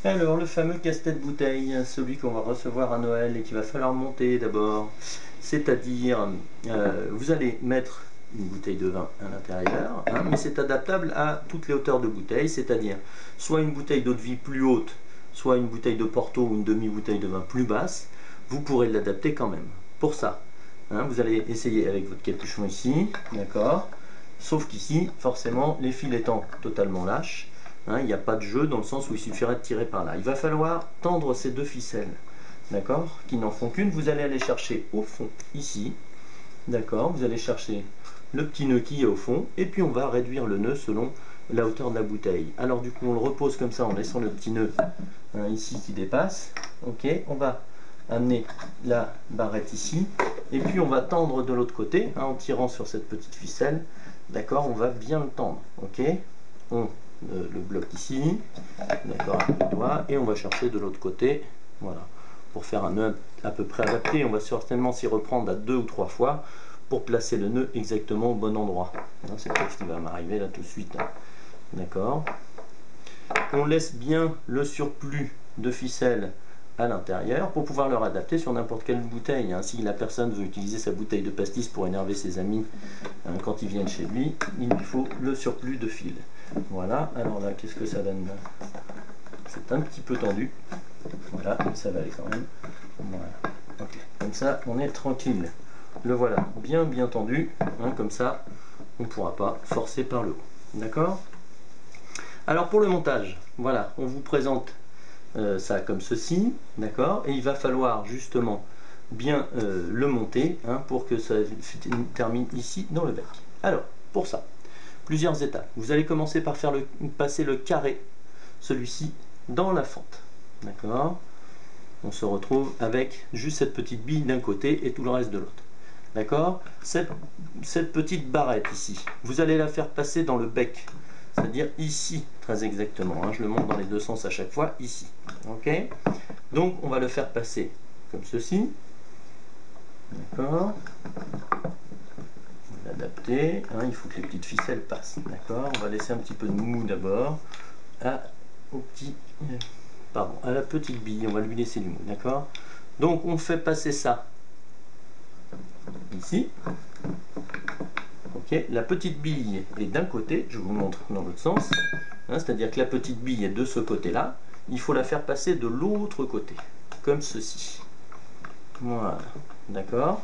Alors, le fameux casse-tête bouteille, celui qu'on va recevoir à Noël et qu'il va falloir monter d'abord. C'est-à-dire, vous allez mettre une bouteille de vin à l'intérieur, hein, mais c'est adaptable à toutes les hauteurs de bouteille, c'est-à-dire soit une bouteille d'eau de vie plus haute, soit une bouteille de Porto ou une demi-bouteille de vin plus basse, vous pourrez l'adapter quand même. Pour ça, hein, vous allez essayer avec votre capuchon ici, d'accord? Sauf qu'ici, forcément, les fils étant totalement lâches, hein, il n'y a pas de jeu dans le sens où il suffirait de tirer par là. Il va falloir tendre ces deux ficelles, d'accord, qui n'en font qu'une. Vous allez aller chercher au fond, ici, d'accord, vous allez chercher le petit nœud qui est au fond, et puis on va réduire le nœud selon la hauteur de la bouteille. Alors du coup, on le repose comme ça en laissant le petit nœud hein, ici qui dépasse. Ok, on va amener la barrette ici, et puis on va tendre de l'autre côté, hein, en tirant sur cette petite ficelle. D'accord, on va bien le tendre. Ok, on le bloque ici, d'accord, avec le doigt, et on va chercher de l'autre côté, voilà, pour faire un nœud à peu près adapté. On va certainement s'y reprendre à 2 ou 3 fois pour placer le nœud exactement au bon endroit. C'est ce qui va m'arriver là tout de suite. D'accord. On laisse bien le surplus de ficelle à l'intérieur pour pouvoir le adapter sur n'importe quelle bouteille. Si la personne veut utiliser sa bouteille de pastis pour énerver ses amis quand ils viennent chez lui, il lui faut le surplus de fil. Voilà, alors là, qu'est-ce que ça donne là? C'est un petit peu tendu. Voilà, ça va aller quand même. Voilà, ok. Comme ça, on est tranquille. Le voilà, bien tendu, comme ça, on ne pourra pas forcer par le haut. D'accord? Alors pour le montage, voilà, on vous présente ça comme ceci, d'accord? Et il va falloir justement bien le monter pour que ça termine ici dans le bec. Alors, pour ça, plusieurs étapes. Vous allez commencer par faire passer le carré, celui-ci, dans la fente. D'accord? On se retrouve avec juste cette petite bille d'un côté et tout le reste de l'autre. D'accord? Cette petite barrette ici, vous allez la faire passer dans le bec. C'est-à-dire ici, très exactement. Je le monte dans les deux sens à chaque fois, ici. Ok? Donc, on va le faire passer comme ceci. D'accord? On va l'adapter. Il faut que les petites ficelles passent. D'accord? On va laisser un petit peu de mou d'abord à la petite bille. On va lui laisser du mou. D'accord? Donc, on fait passer ça ici. Ok, la petite bille est d'un côté, je vous montre dans l'autre sens, c'est-à-dire que la petite bille est de ce côté-là, il faut la faire passer de l'autre côté, comme ceci. Voilà, d'accord.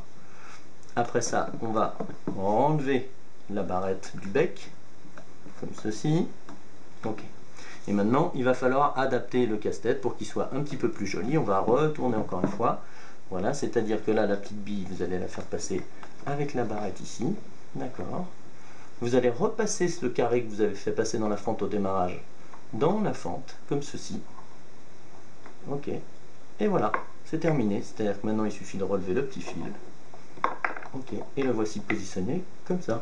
Après ça, on va enlever la barrette du bec, comme ceci. Ok. Et maintenant, il va falloir adapter le casse-tête pour qu'il soit un petit peu plus joli. On va retourner encore une fois. Voilà, c'est-à-dire que là, la petite bille, vous allez la faire passer avec la barrette ici. D'accord. Vous allez repasser ce carré que vous avez fait passer dans la fente au démarrage dans la fente, comme ceci. Ok. Et voilà, c'est terminé. C'est-à-dire que maintenant, il suffit de relever le petit fil. Ok. Et le voici positionné comme ça.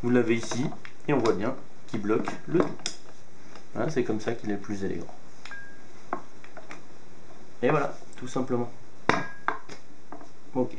Vous l'avez ici, et on voit bien qu'il bloque le tout. C'est comme ça qu'il est le plus élégant. Et voilà, tout simplement. Ok.